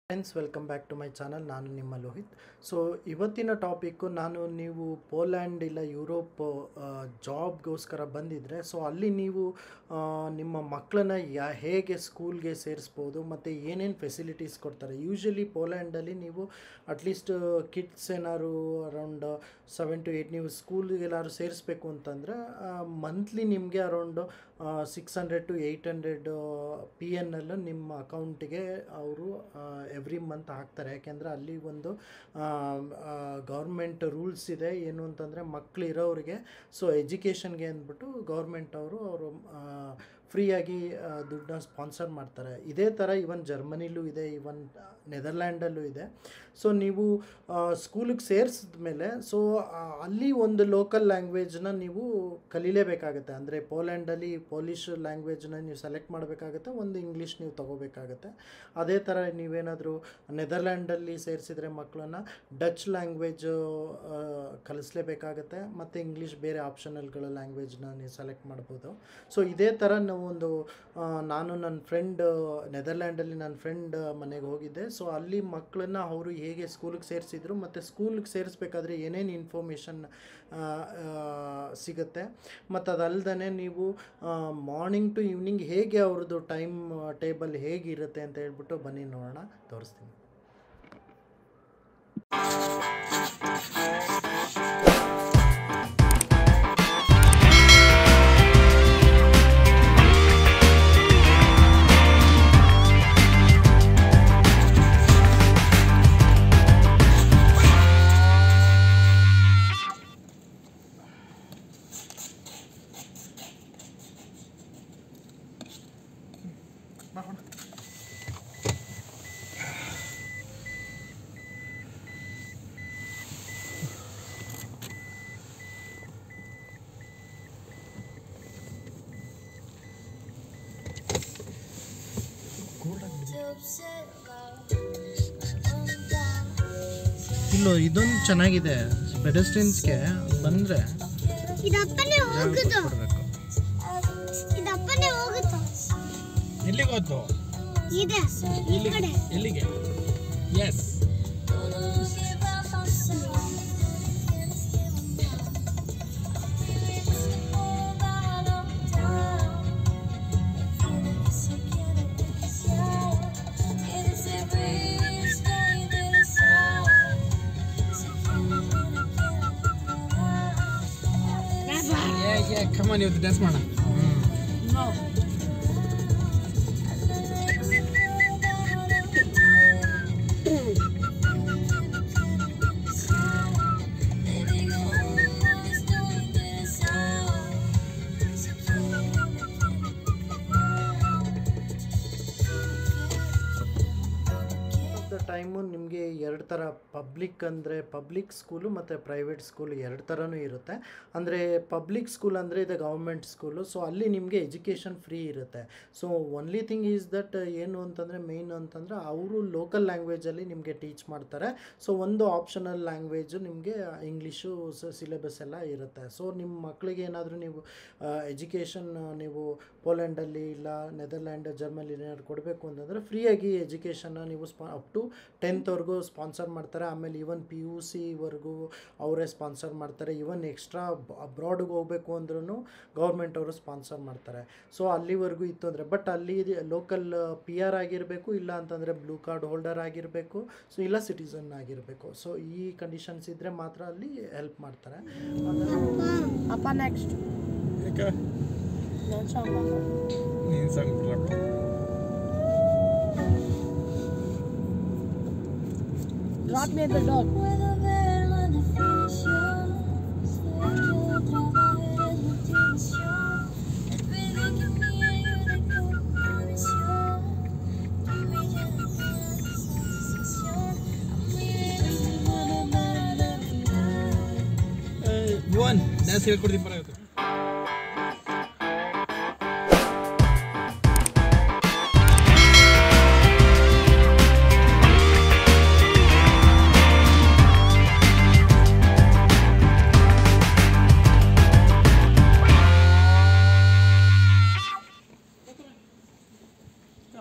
Friends welcome back to my channel. ನಾನು ನಿಮ್ಮ Lohith. So ಇವತ್ತಿನ ಟಾಪಿಕ್ಕು, ನೀವು ಪೋಲ್ಯಾಂಡ್ ಇಲ್ಲ ಯುರೋಪ್ ಜಾಬ್ಗೋಸ್ಕರ ಬಂದಿದ್ದರೆ, ಸೊ ಅಲ್ಲಿ ನೀವು ನಿಮ್ಮ ಮಕ್ಕಳನ್ನ ಹೇಗೆ ಸ್ಕೂಲ್ಗೆ ಸೇರಿಸ್ಬೋದು ಮತ್ತು ಏನೇನು ಫೆಸಿಲಿಟೀಸ್ ಕೊಡ್ತಾರೆ. ಯೂಶ್ವಲಿ ಪೋಲ್ಯಾಂಡಲ್ಲಿ ನೀವು ಅಟ್ಲೀಸ್ಟ್ ಕಿಡ್ಸ್ ಏನಾದ್ರು ಅರೌಂಡ್ 7 to 8 ನೀವು ಸ್ಕೂಲ್ಗೆ ಎಲ್ಲಾದ್ರು ಸೇರಿಸ್ಬೇಕು ಅಂತಂದರೆ ಮಂತ್ಲಿ ನಿಮಗೆ ಅರೌಂಡ್ 600 to 800 PNL ನಿಮ್ಮ ಅಕೌಂಟಿಗೆ ಅವರು ಎವ್ರಿ ಮಂತ್ ಹಾಕ್ತಾರೆ. ಯಾಕೆಂದರೆ ಅಲ್ಲಿ ಒಂದು ಗೌರ್ಮೆಂಟ್ ರೂಲ್ಸ್ ಇದೆ, ಏನು ಅಂತಂದರೆ ಮಕ್ಕಳು ಇರೋರಿಗೆ ಸೊ ಎಜುಕೇಷನ್ಗೆ ಅಂದ್ಬಿಟ್ಟು ಗೌರ್ಮೆಂಟ್ ಅವರು ಫ್ರೀಯಾಗಿ ದುಡ್ಡನ್ನ ಸ್ಪಾನ್ಸರ್ ಮಾಡ್ತಾರೆ. ಇದೇ ಥರ ಇವನ್ ಜರ್ಮನಿಲೂ ಇದೆ, ಇವನ್ ನೆದರ್ಲ್ಯಾಂಡಲ್ಲೂ ಇದೆ. ಸೊ ನೀವು ಸ್ಕೂಲಿಗೆ ಸೇರಿಸಿದ ಮೇಲೆ ಸೊ ಅಲ್ಲಿ ಒಂದು ಲೋಕಲ್ ಲ್ಯಾಂಗ್ವೇಜ್ನ ನೀವು ಕಲೀಲೇಬೇಕಾಗತ್ತೆ. ಅಂದರೆ ಪೋಲ್ಯಾಂಡಲ್ಲಿ ಪೋಲಿಷ್ ಲ್ಯಾಂಗ್ವೇಜ್ನ ನೀವು ಸೆಲೆಕ್ಟ್ ಮಾಡಬೇಕಾಗತ್ತೆ, ಒಂದು ಇಂಗ್ಲೀಷ್ ನೀವು ತೊಗೋಬೇಕಾಗತ್ತೆ. ಅದೇ ಥರ ನೀವೇನಾದರೂ ನೆದರ್ಲ್ಯಾಂಡಲ್ಲಿ ಸೇರಿಸಿದ್ರೆ ಮಕ್ಕಳನ್ನ ಡಚ್ ಲ್ಯಾಂಗ್ವೇಜ್ ಕಲಿಸ್ಲೇಬೇಕಾಗತ್ತೆ, ಮತ್ತು ಇಂಗ್ಲೀಷ್ ಬೇರೆ ಆಪ್ಷನಲ್ಗಳ ಲ್ಯಾಂಗ್ವೇಜ್ನ ನೀವು ಸೆಲೆಕ್ಟ್ ಮಾಡ್ಬೋದು. ಸೊ ಇದೇ ಥರ ನಾನು ನನ್ನ ಫ್ರೆಂಡ್ ನೆದರ್ಲ್ಯಾಂಡಲ್ಲಿ ನನ್ನ ಫ್ರೆಂಡ್ ಮನೆಗೆ ಹೋಗಿದ್ದೆ. ಸೊ ಅಲ್ಲಿ ಮಕ್ಕಳನ್ನ ಅವರು ಹೇಗೆ ಸ್ಕೂಲಿಗೆ ಸೇರಿಸಿದ್ರು ಮತ್ತು ಸ್ಕೂಲಿಗೆ ಸೇರಿಸ್ಬೇಕಾದ್ರೆ ಏನೇನು ಇನ್ಫಾರ್ಮೇಷನ್ ಸಿಗುತ್ತೆ, ಮತ್ತು ಅದಲ್ಲದೆ ನೀವು ಮಾರ್ನಿಂಗ್ ಟು ಈವ್ನಿಂಗ್ ಹೇಗೆ ಅವ್ರದ್ದು ಟೈಮ್ ಟೇಬಲ್ ಹೇಗಿರುತ್ತೆ ಅಂತ ಹೇಳ್ಬಿಟ್ಟು ಬನ್ನಿ ನೋಡೋಣ, ತೋರಿಸ್ತೀನಿ. ಇಲ್ಲೋ ಇದೊಂದು ಚೆನ್ನಾಗಿದೆ, ಪೆಡೆಸ್ಟ್ರಿಯನ್ಸ್ಗೆ ಬಂದರೆ ಎಲ್ಲಿಗೆ ಹೋಯ್ತು, ಎಲ್ಲಿಗೆ? Yes Come on, you have to dance, mana. No. Time ನಿಮಗೆ ಎರಡು ಥರ, ಪಬ್ಲಿಕ್ ಅಂದರೆ ಪಬ್ಲಿಕ್ ಸ್ಕೂಲು ಮತ್ತು ಪ್ರೈವೇಟ್ ಸ್ಕೂಲ್ ಎರಡು ಥರನೂ ಇರುತ್ತೆ. ಅಂದರೆ ಪಬ್ಲಿಕ್ ಸ್ಕೂಲ್ ಅಂದರೆ ಇದು ಗೌರ್ಮೆಂಟ್ ಸ್ಕೂಲು, ಸೊ ಅಲ್ಲಿ ನಿಮಗೆ ಎಜುಕೇಷನ್ ಫ್ರೀ ಇರುತ್ತೆ. So only thing is that ಏನು ಅಂತಂದರೆ ಮೇಯ್ನ್ ಅಂತಂದರೆ ಅವರು ಲೋಕಲ್ ಲ್ಯಾಂಗ್ವೇಜಲ್ಲಿ ನಿಮಗೆ ಟೀಚ್ ಮಾಡ್ತಾರೆ. ಸೊ ಒಂದು ಆಪ್ಷನಲ್ ಲ್ಯಾಂಗ್ವೇಜು ನಿಮಗೆ ಇಂಗ್ಲೀಷು ಸಿಲೆಬಸ್ ಎಲ್ಲ ಇರುತ್ತೆ. ಸೊ ನಿಮ್ಮ ಮಕ್ಕಳಿಗೆ ಏನಾದರೂ ನೀವು ಎಜುಕೇಷನ್ ನೀವು ಪೋಲ್ಯಾಂಡಲ್ಲಿ ಇಲ್ಲ ನೆದರ್ಲ್ಯಾಂಡ್ ಜರ್ಮನಿ ಏನಾದ್ರು ಕೊಡಬೇಕು ಅಂತಂದರೆ ಫ್ರೀಯಾಗಿ ಎಜುಕೇಷನ್ನ ನೀವು ಅಪ್ ಟು 10th ಸ್ಪಾನ್ಸರ್ ಮಾಡ್ತಾರೆ. ಆಮೇಲೆ ಈವನ್ PUC ಅವರೇ ಸ್ಪಾನ್ಸರ್ ಮಾಡ್ತಾರೆ. ಈವನ್ ಎಕ್ಸ್ಟ್ರಾ ಅಬ್ರಾಡ್ಗೆ ಹೋಗಬೇಕು ಅಂದ್ರೂ ಗೌರ್ಮೆಂಟ್ ಅವರು ಸ್ಪಾನ್ಸರ್ ಮಾಡ್ತಾರೆ. ಸೊ ಅಲ್ಲಿವರೆಗೂ ಇತ್ತು ಅಂದರೆ, ಬಟ್ ಅಲ್ಲಿ ಲೋಕಲ್ PR ಆಗಿರಬೇಕು, ಇಲ್ಲ ಅಂತಂದರೆ ಬ್ಲೂ ಕಾರ್ಡ್ ಹೋಲ್ಡರ್ ಆಗಿರಬೇಕು, ಸೊ ಇಲ್ಲ ಸಿಟಿಸನ್ ಆಗಿರಬೇಕು. ಸೊ ಈ ಕಂಡೀಷನ್ಸ್ ಇದ್ದರೆ ಮಾತ್ರ ಅಲ್ಲಿ ಹೆಲ್ಪ್ ಮಾಡ್ತಾರೆ. ಅಪ್ಪ next Drop me the dog. Juan, dance ಹೇಳ್ಕೊಡ್ತೀನಿ ಬರ.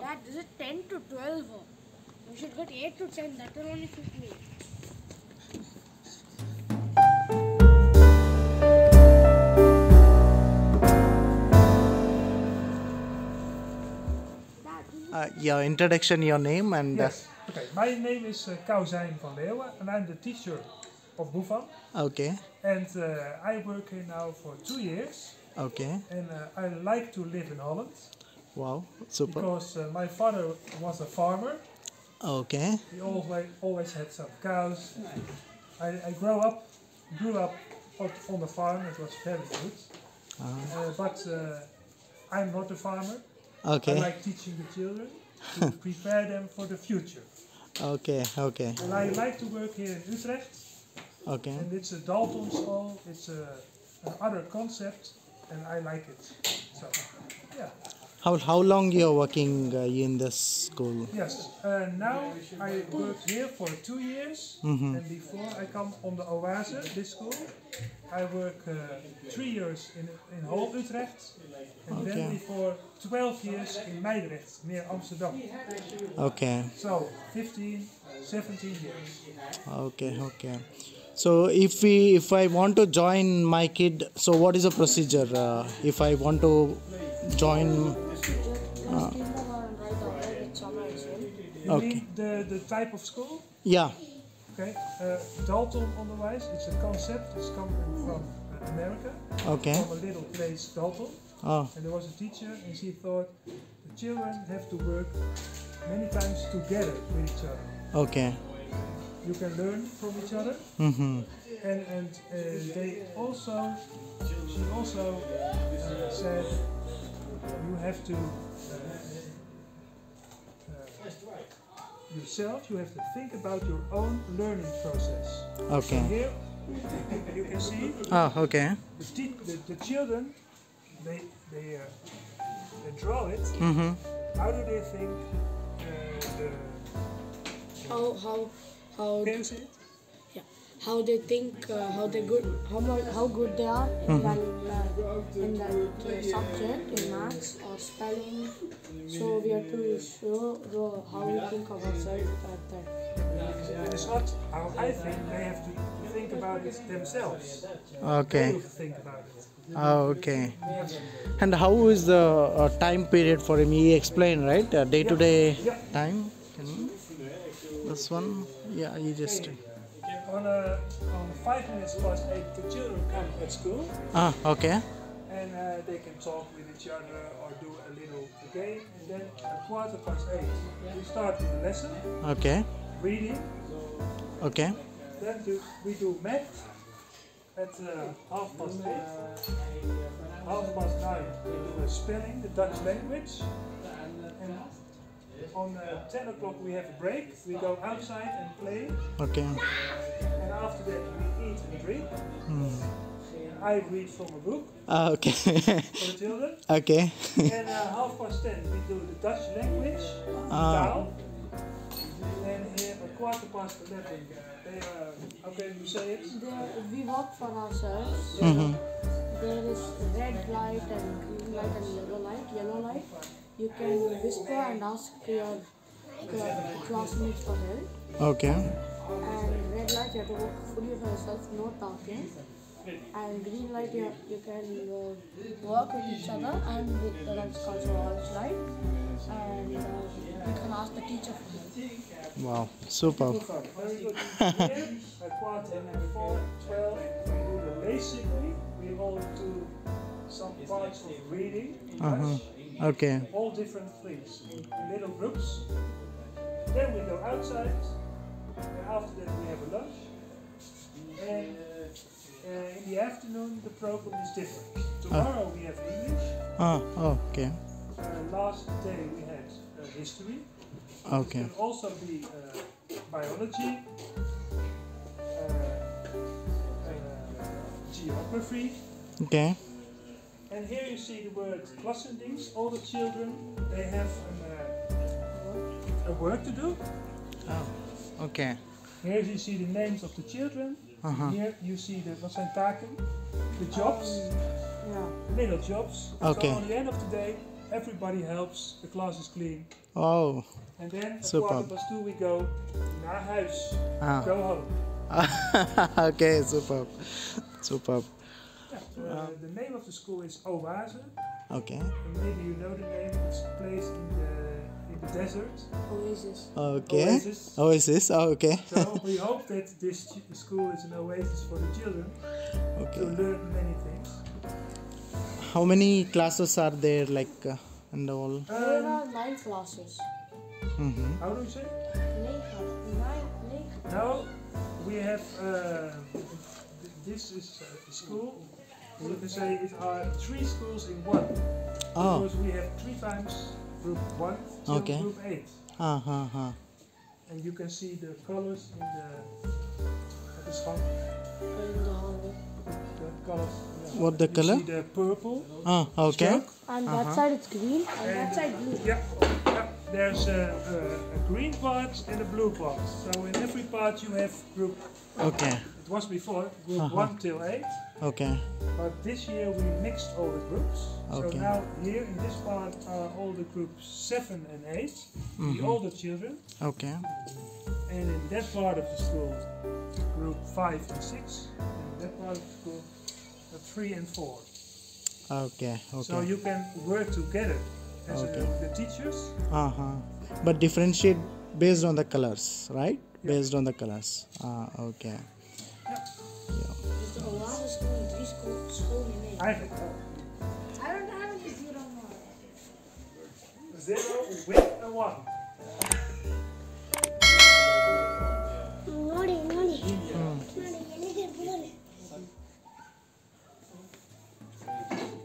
Dad, this is 10 to 12. We should get 8 to 10, that will only fit me. Your introduction, your name, and Yes. Okay. My name is Kouzijn van Leeuwen, and I'm the teacher of Boefam. okay, And I work here now for 2 years. okay, And I like to live in Holland wow, super, because my father was a farmer. okay, He always had some cows. I grew up on the farm. It was very good. But I'm not a farmer. I okay, like teaching the children to prepare them for the future. okay, okay, And I like to work here in Utrecht. okay, And it's a Dalton school. It's another concept, and I like it. So, yeah. how long you're working in this school? Yes. Now I worked here for 2 years, Mm-hmm. and before I come on the Oase, this school, I work 3 years in whole Utrecht, and Okay. then before 12 years in Meidrecht, near Amsterdam. Okay, So 15, 17 years. okay, okay. So if I want to join my kid, so what is the procedure? If I want to join, You Okay. mean the type of school? yeah, Okay. Dalton Onderwijs, it's a concept. It's coming from America, okay, from a little place, Dalton. oh, And there was a teacher, and she thought the children have to work many times together with each other. okay, You can learn from each other, mm-hmm. and they also, she also said you have to yourself. You have to think about your own learning process. Okay, Here you can see oh, okay, the children. They draw it. mm-hmm. How do they think the How Can you see it? yeah, how they think, how good they are in that subject, in maths or spelling. So we have to show how we think of ourselves at that. It's not how I think. They have to think about it themselves. They Okay, have to think about it. oh, okay. And how is the time period for him? He explained, right? Day-to-day Yeah. time. Can you? This one, yeah, you just. On 5 minutes past 8, the children come at school, Ah, okay, and they can talk with each other or do a little game. And then at 8:15, we start with the lesson, okay, reading. okay, Then we do math at 8:30. 9:30 we do a spelling, the Dutch language. And on 10 o'clock we have a break. We go outside and play. okay, And after that we eat and drink. I read from a book ah, okay, for the children. okay, And 10:30 we do the Dutch language, taal. And here at 11:15 they how can you say it? We work for ourselves. mm-hmm. There is red light and green light and yellow light. Yellow light, you can whisper and ask your classmates for help. Okay, And red light, you have to work fully for yourself, no talking. And green light, you can work with each other and with the that's called orange light. And you can ask the teacher for help. wow, super. Very good. Here at 4:12 we do the basically. We all do some parts of reading, Dutch, Okay, all different things in little groups. Then we go outside, and after that we have a lunch. And in the afternoon the program is different. Tomorrow we have English. okay, Last day we had history. okay, It can also be biology, geography. okay, And here you see the word klassendienst. All the children, they have a work to do. oh, okay, Here you see the names of the children. Here you see wat zijn taken, the jobs, Yeah. little jobs. Okay. So at the end of the day, everybody helps, the class is clean. oh, And then at Superb. 2:15 we go naar huis. Ah. Go home. Okay, superb. Superb. Yeah, the name of the school is Oase. Okay. And maybe you know the name. It's a place in the desert. Oasis. Okay. Oasis. Oasis. Oh, okay. So we hope that this school is an oasis for the children to Okay. learn many things. How many classes are there, like, and all? There are 9 classes. Mm-hmm. How do you say? 9 classes. 9. Now we have this is a school. You can say it are 3 schools in one. Oh. Because we have 3 times group 1 till Okay. group 8. And you can see the colors in the schap. In the hallway. The colors. What the You color? see the purple. Okay. stroke. And that side it's green and that side blue. Yeah, there's a green part and a blue part. So in every part you have group. Okay. It was before group 1 till 8, Okay. but this year we mixed all the groups. Okay. So now here in this part are all the groups 7 and 8, the older children, Okay. and in that part of the school, group 5 and 6, and in that part of the school, 3 and 4. Okay. So Okay. you can work together as Okay. the teachers. But differentiate based on the colors, right? Based on the colors. Okay. Is the Oasis school in 3 schools in it? I have I don't have any 0 more. 0 with a 1. Nodi, nodi.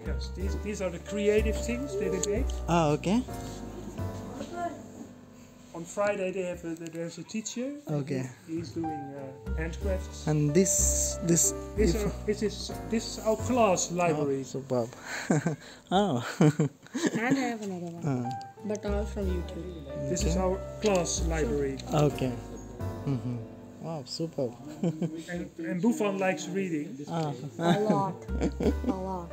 Yes, these are the creative things they did. Okay. On Friday they have there's a teacher. Okay. He's doing handcrafts. And this This is our class library. superb. Oh. And I have another one. But all from YouTube. This is our class library. Okay. Mm-hmm. Wow, superb. And Bufan likes reading. A lot. A lot.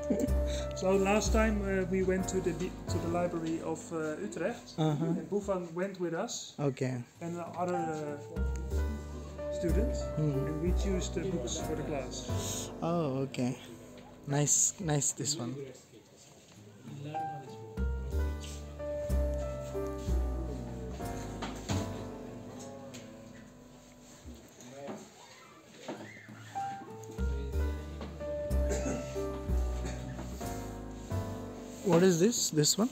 So last time we went to the library of Utrecht, and Bufan went with us Okay. and other students, and we choose the books for the class. Oh, okay. Nice, nice this one. What is this? This one?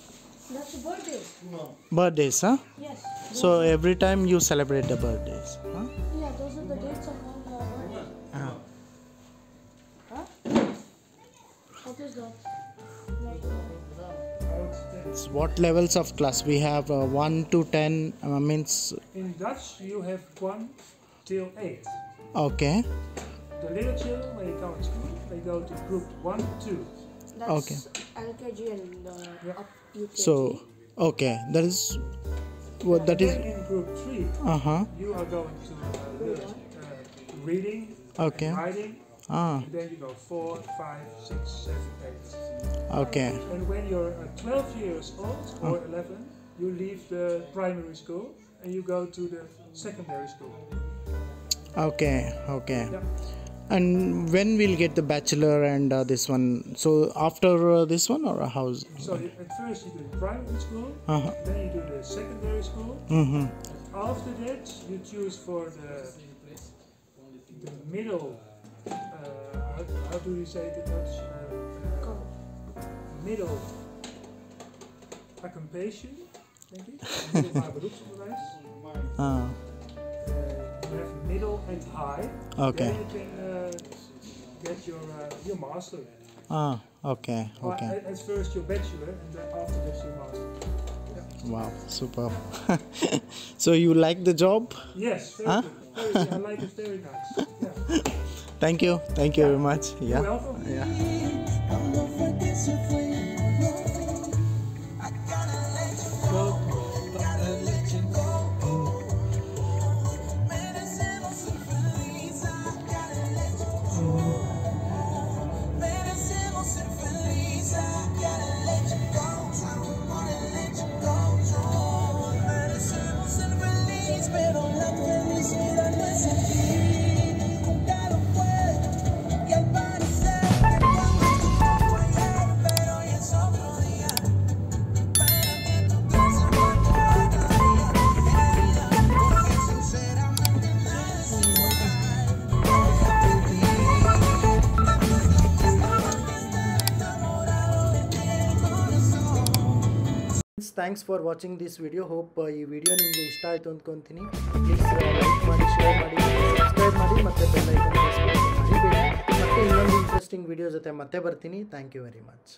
That's a birthday. Birthdays, huh? Yes. So every time you celebrate the birthdays, huh? Yeah, those are the dates of all the birthdays. Huh? What is that? Like, It's what levels of class? We have 1 to 10 means. In Dutch you have 1 till 8. Okay. The little children, when they go to school, they go to group 1 to 2. that's Okay. LKG and up UKG. So, okay. That is what that is. Then in group 3, you are going to learn reading, Okay. writing, Ah, and then you go 4, 5, 6, 7, 8. okay. And when you're 12 years old or 11, you leave the primary school and you go to the secondary school. Okay. Okay. Yeah. And when we'll get the bachelor and this one? So after this one or how's? So at first you do the primary school, Uh-huh. then you do the secondary school. Mm-hmm. After that, you choose for the middle. How do you say it in Dutch? Middel occupation, denk ik. Middelbaar beroepsonderwijs. You have middle and high. Okay. Then you can get your master. Okay. Or Okay. at first your bachelor, and then after that your master. Wow, superb. So you like the job? Yes, very good. Very, I like it very nice. Yeah. Thank you very much. Yeah. You're welcome. Yeah. Thanks for watching this video. Hope ಈ video ನಿಮಗೆ ಇಷ್ಟ ಆಯಿತು ಅಂದ್ಕೊತೀನಿ. Please like ಮಾಡಿ, share ಮಾಡಿ, subscribe ಮಾಡಿ ಮತ್ತು bell icon press ಮಾಡಿ. ಮತ್ತೆ ಇನ್ನೊಂದು ಇಂಟ್ರೆಸ್ಟಿಂಗ್ ವಿಡಿಯೋ ಜೊತೆ ಮತ್ತೆ ಬರ್ತೀನಿ. Thank you very much.